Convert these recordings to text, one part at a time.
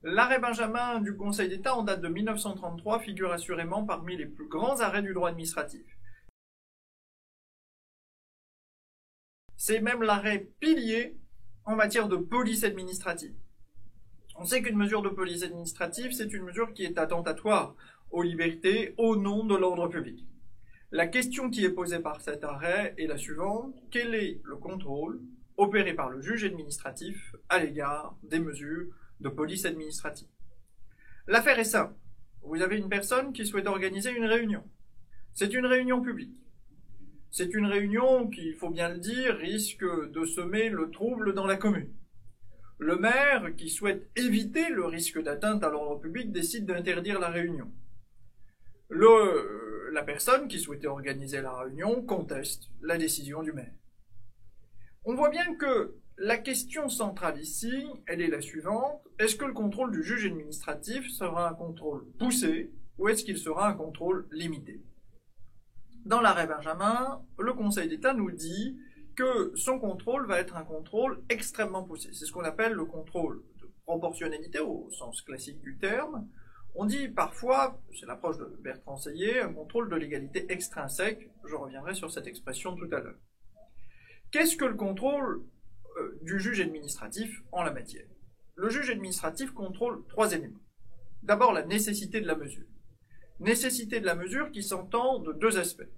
L'arrêt Benjamin du Conseil d'État en date de 1933 figure assurément parmi les plus grands arrêts du droit administratif. C'est même l'arrêt pilier en matière de police administrative. On sait qu'une mesure de police administrative, c'est une mesure qui est attentatoire aux libertés au nom de l'ordre public. La question qui est posée par cet arrêt est la suivante: quel est le contrôle opéré par le juge administratif à l'égard des mesures de police administrative? L'affaire est simple. Vous avez une personne qui souhaite organiser une réunion. C'est une réunion publique. C'est une réunion qui, il faut bien le dire, risque de semer le trouble dans la commune. Le maire, qui souhaite éviter le risque d'atteinte à l'ordre public, décide d'interdire la réunion. La personne qui souhaitait organiser la réunion conteste la décision du maire. On voit bien que la question centrale ici, elle est la suivante: est-ce que le contrôle du juge administratif sera un contrôle poussé ou est-ce qu'il sera un contrôle limité? Dans l'arrêt Benjamin, le Conseil d'État nous dit que son contrôle va être un contrôle extrêmement poussé. C'est ce qu'on appelle le contrôle de proportionnalité au sens classique du terme. On dit parfois, c'est l'approche de Bertrand Seyé, un contrôle de légalité extrinsèque. Je reviendrai sur cette expression tout à l'heure. Qu'est-ce que le contrôle du juge administratif en la matière? Le juge administratif contrôle 3 éléments. D'abord, la nécessité de la mesure. Nécessité de la mesure qui s'entend de 2 aspects.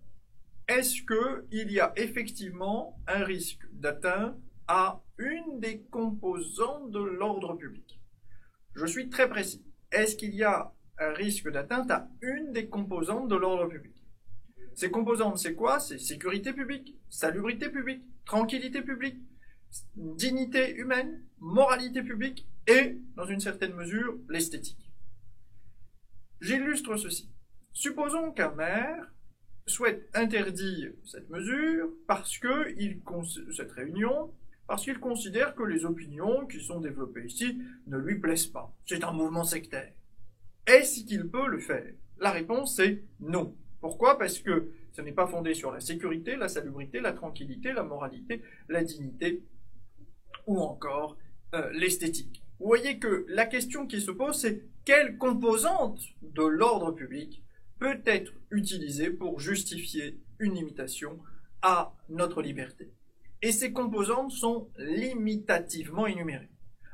Est-ce qu'il y a effectivement un risque d'atteinte à une des composantes de l'ordre public? Je suis très précis. Est-ce qu'il y a un risque d'atteinte à une des composantes de l'ordre public? Ces composantes, c'est quoi? C'est sécurité publique, salubrité publique, tranquillité publique, dignité humaine, moralité publique et, dans une certaine mesure, l'esthétique. J'illustre ceci. Supposons qu'un maire souhaite interdire cette mesure cette réunion, parce qu'il considère que les opinions qui sont développées ici ne lui plaisent pas. C'est un mouvement sectaire. Est-ce qu'il peut le faire? La réponse est non. Pourquoi? Parce que ce n'est pas fondé sur la sécurité, la salubrité, la tranquillité, la moralité, la dignité ou encore l'esthétique. Vous voyez que la question qui se pose, c'est quelle composante de l'ordre public peut être utilisée pour justifier une limitation à notre liberté. Et ces composantes sont limitativement énumérées.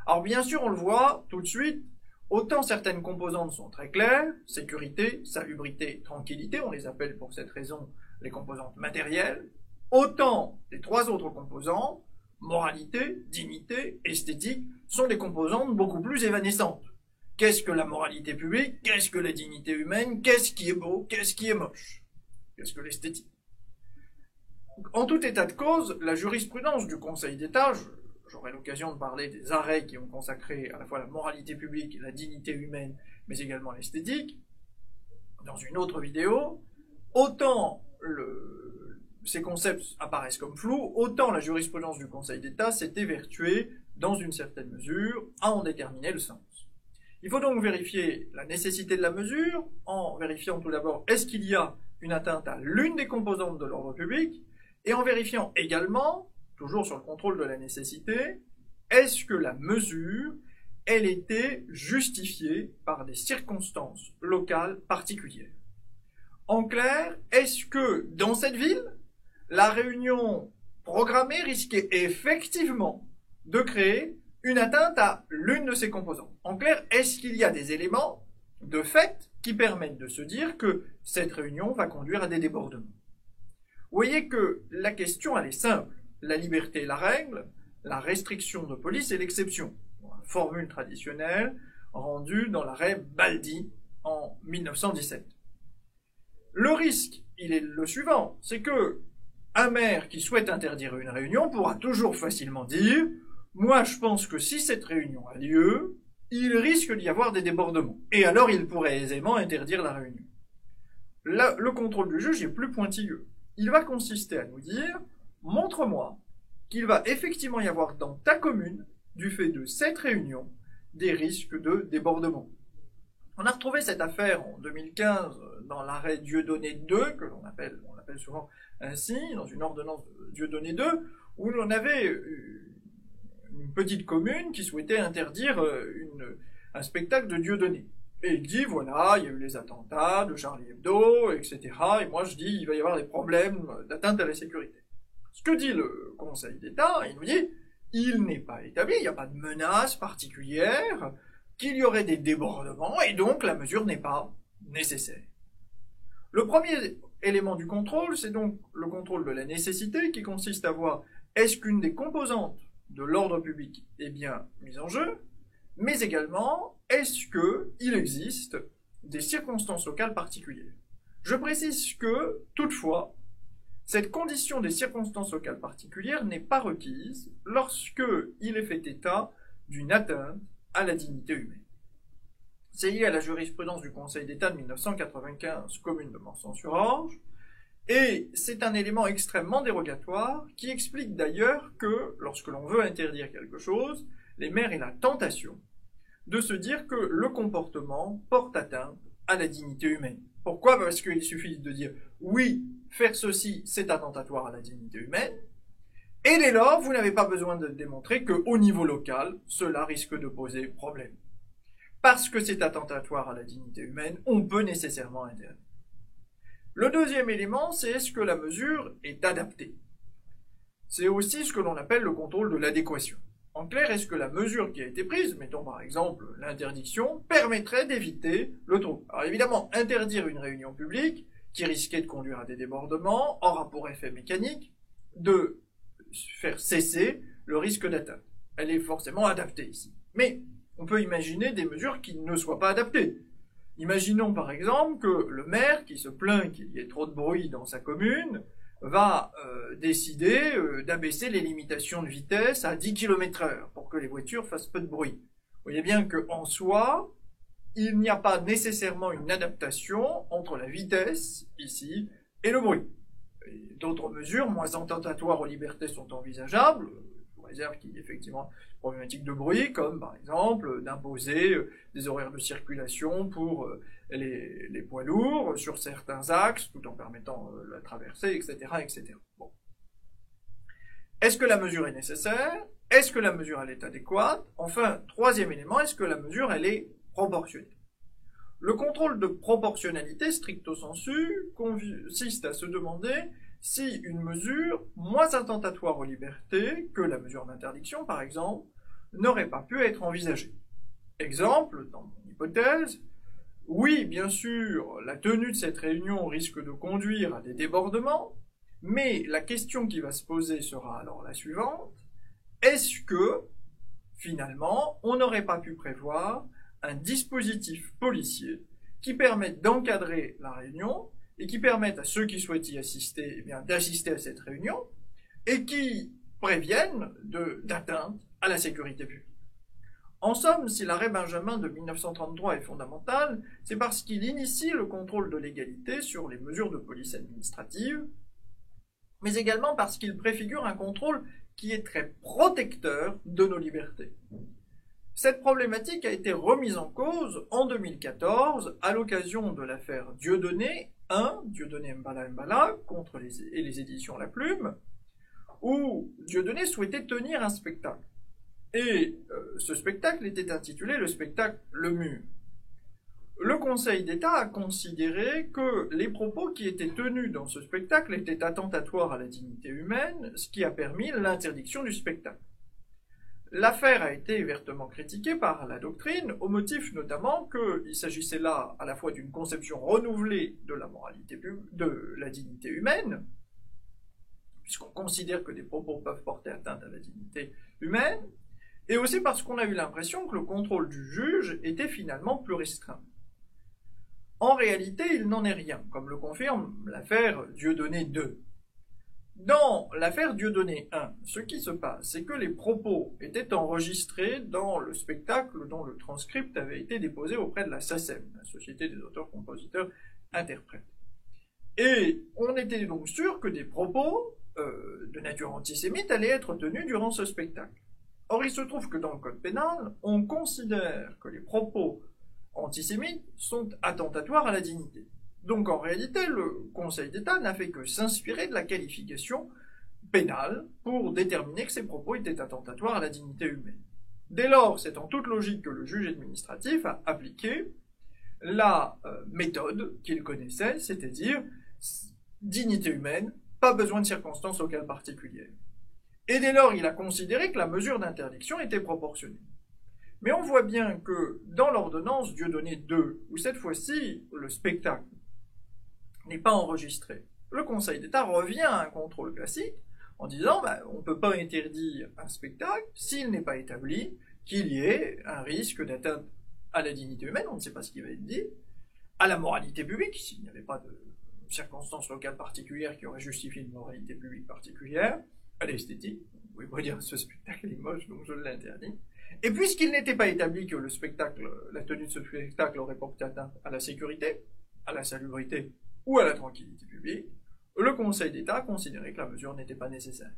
Alors bien sûr, on le voit tout de suite, autant certaines composantes sont très claires, sécurité, salubrité, tranquillité, on les appelle pour cette raison les composantes matérielles, autant les 3 autres composantes, moralité, dignité, esthétique, sont des composantes beaucoup plus évanescentes. Qu'est-ce que la moralité publique? Qu'est-ce que la dignité humaine? Qu'est-ce qui est beau? Qu'est-ce qui est moche? Qu'est-ce que l'esthétique? En tout état de cause, la jurisprudence du Conseil d'État, j'aurai l'occasion de parler des arrêts qui ont consacré à la fois la moralité publique, la dignité humaine, mais également l'esthétique, dans une autre vidéo, autant ces concepts apparaissent comme flous, autant la jurisprudence du Conseil d'État s'est évertuée, dans une certaine mesure, à en déterminer le sens. Il faut donc vérifier la nécessité de la mesure, en vérifiant tout d'abord est-ce qu'il y a une atteinte à l'une des composantes de l'ordre public, et en vérifiant également, toujours sur le contrôle de la nécessité, est-ce que la mesure, elle était justifiée par des circonstances locales particulières. En clair, est-ce que dans cette ville, la réunion programmée risquait effectivement de créer une atteinte à l'une de ces composantes? En clair, est-ce qu'il y a des éléments de fait qui permettent de se dire que cette réunion va conduire à des débordements? Vous voyez que la question, elle est simple. La liberté est la règle, la restriction de police est l'exception. Formule traditionnelle rendue dans l'arrêt Baldi en 1917. Le risque, il est le suivant, c'est que un maire qui souhaite interdire une réunion pourra toujours facilement dire « Moi, je pense que si cette réunion a lieu, il risque d'y avoir des débordements. » Et alors, il pourrait aisément interdire la réunion. Là, le contrôle du juge est plus pointilleux. Il va consister à nous dire « Montre-moi qu'il va effectivement y avoir dans ta commune, du fait de cette réunion, des risques de débordement. » On a retrouvé cette affaire en 2015 dans l'arrêt Dieudonné 2, que on l'appelle souvent ainsi, dans une ordonnance de Dieudonné 2, où l'on avait une petite commune qui souhaitait interdire un spectacle de Dieudonné. Et il dit, voilà, il y a eu les attentats de Charlie Hebdo, etc. Et moi je dis, il va y avoir des problèmes d'atteinte à la sécurité. Ce que dit le Conseil d'État, il nous dit, il n'est pas établi, il n'y a pas de menace particulière, qu'il y aurait des débordements, et donc la mesure n'est pas nécessaire. Le premier élément du contrôle, c'est donc le contrôle de la nécessité, qui consiste à voir est-ce qu'une des composantes de l'ordre public est bien mise en jeu, mais également est-ce qu'il existe des circonstances locales particulières. Je précise que, toutefois, cette condition des circonstances locales particulières n'est pas requise lorsqu'il est fait état d'une atteinte à la dignité humaine. C'est lié à la jurisprudence du Conseil d'État de 1995, commune de Morsan-sur-Orge, et c'est un élément extrêmement dérogatoire qui explique d'ailleurs que, lorsque l'on veut interdire quelque chose, les maires aient la tentation de se dire que le comportement porte atteinte à la dignité humaine. Pourquoi ? Parce qu'il suffit de dire « oui, faire ceci, c'est attentatoire à la dignité humaine », et dès lors, vous n'avez pas besoin de démontrer qu'au niveau local, cela risque de poser problème. Parce que c'est attentatoire à la dignité humaine, on peut nécessairement interdire. Le deuxième élément, c'est est-ce que la mesure est adaptée. C'est aussi ce que l'on appelle le contrôle de l'adéquation. En clair, est-ce que la mesure qui a été prise, mettons par exemple l'interdiction, permettrait d'éviter le trouble. Alors évidemment, interdire une réunion publique, qui risquait de conduire à des débordements, aura pour effet mécanique de faire cesser le risque d'atteinte. Elle est forcément adaptée ici. Mais on peut imaginer des mesures qui ne soient pas adaptées. Imaginons par exemple que le maire qui se plaint qu'il y ait trop de bruit dans sa commune va décider d'abaisser les limitations de vitesse à 10 km/h pour que les voitures fassent peu de bruit. Vous voyez bien qu'en soi, il n'y a pas nécessairement une adaptation entre la vitesse, ici, et le bruit. D'autres mesures moins attentatoires aux libertés sont envisageables, sous réserve qu'il y ait effectivement une problématique de bruit, comme par exemple d'imposer des horaires de circulation pour les poids lourds sur certains axes, tout en permettant la traversée, etc. etc. Bon. Est-ce que la mesure est nécessaire ? Est-ce que la mesure elle est adéquate ? Enfin, troisième élément, est-ce que la mesure elle est proportionnelle ? Le contrôle de proportionnalité stricto sensu consiste à se demander si une mesure moins attentatoire aux libertés que la mesure d'interdiction, par exemple, n'aurait pas pu être envisagée. Exemple, dans mon hypothèse, oui, bien sûr, la tenue de cette réunion risque de conduire à des débordements, mais la question qui va se poser sera alors la suivante. Est-ce que, finalement, on n'aurait pas pu prévoir un dispositif policier qui permette d'encadrer la réunion et qui permette à ceux qui souhaitent y assister eh bien, d'assister à cette réunion et qui préviennent d'atteinte à la sécurité publique. En somme, si l'arrêt Benjamin de 1933 est fondamental, c'est parce qu'il initie le contrôle de légalité sur les mesures de police administrative, mais également parce qu'il préfigure un contrôle qui est très protecteur de nos libertés. Cette problématique a été remise en cause en 2014 à l'occasion de l'affaire Dieudonné 1, Dieudonné Mbala Mbala, contre les éditions La Plume, où Dieudonné souhaitait tenir un spectacle. Et ce spectacle était intitulé le spectacle Le Mur. Le Conseil d'État a considéré que les propos qui étaient tenus dans ce spectacle étaient attentatoires à la dignité humaine, ce qui a permis l'interdiction du spectacle. L'affaire a été vertement critiquée par la doctrine, au motif notamment qu'il s'agissait là à la fois d'une conception renouvelée de la moralité de la dignité humaine, puisqu'on considère que des propos peuvent porter atteinte à la dignité humaine, et aussi parce qu'on a eu l'impression que le contrôle du juge était finalement plus restreint. En réalité, il n'en est rien, comme le confirme l'affaire Dieudonné 2. Dans l'affaire Dieudonné 1, ce qui se passe, c'est que les propos étaient enregistrés dans le spectacle dont le transcript avait été déposé auprès de la SACEM, la Société des auteurs-compositeurs-interprètes. Et on était donc sûr que des propos de nature antisémite allaient être tenus durant ce spectacle. Or, il se trouve que dans le Code pénal, on considère que les propos antisémites sont attentatoires à la dignité. Donc en réalité, le Conseil d'État n'a fait que s'inspirer de la qualification pénale pour déterminer que ces propos étaient attentatoires à la dignité humaine. Dès lors, c'est en toute logique que le juge administratif a appliqué la méthode qu'il connaissait, c'est-à-dire dignité humaine, pas besoin de circonstances locales particulières. Et dès lors, il a considéré que la mesure d'interdiction était proportionnée. Mais on voit bien que dans l'ordonnance Dieudonné 2, où cette fois-ci le spectacle n'est pas enregistré, le Conseil d'État revient à un contrôle classique en disant on ne peut pas interdire un spectacle s'il n'est pas établi qu'il y ait un risque d'atteinte à la dignité humaine, on ne sait pas ce qui va être dit, à la moralité publique, s'il n'y avait pas de circonstances locales particulières qui auraient justifié une moralité publique particulière, à l'esthétique, vous pouvez pas dire ce spectacle est moche donc je l'interdis. Et puisqu'il n'était pas établi que le spectacle, la tenue de ce spectacle aurait porté atteinte à la sécurité, à la salubrité ou à la tranquillité publique, le Conseil d'État a considéré que la mesure n'était pas nécessaire.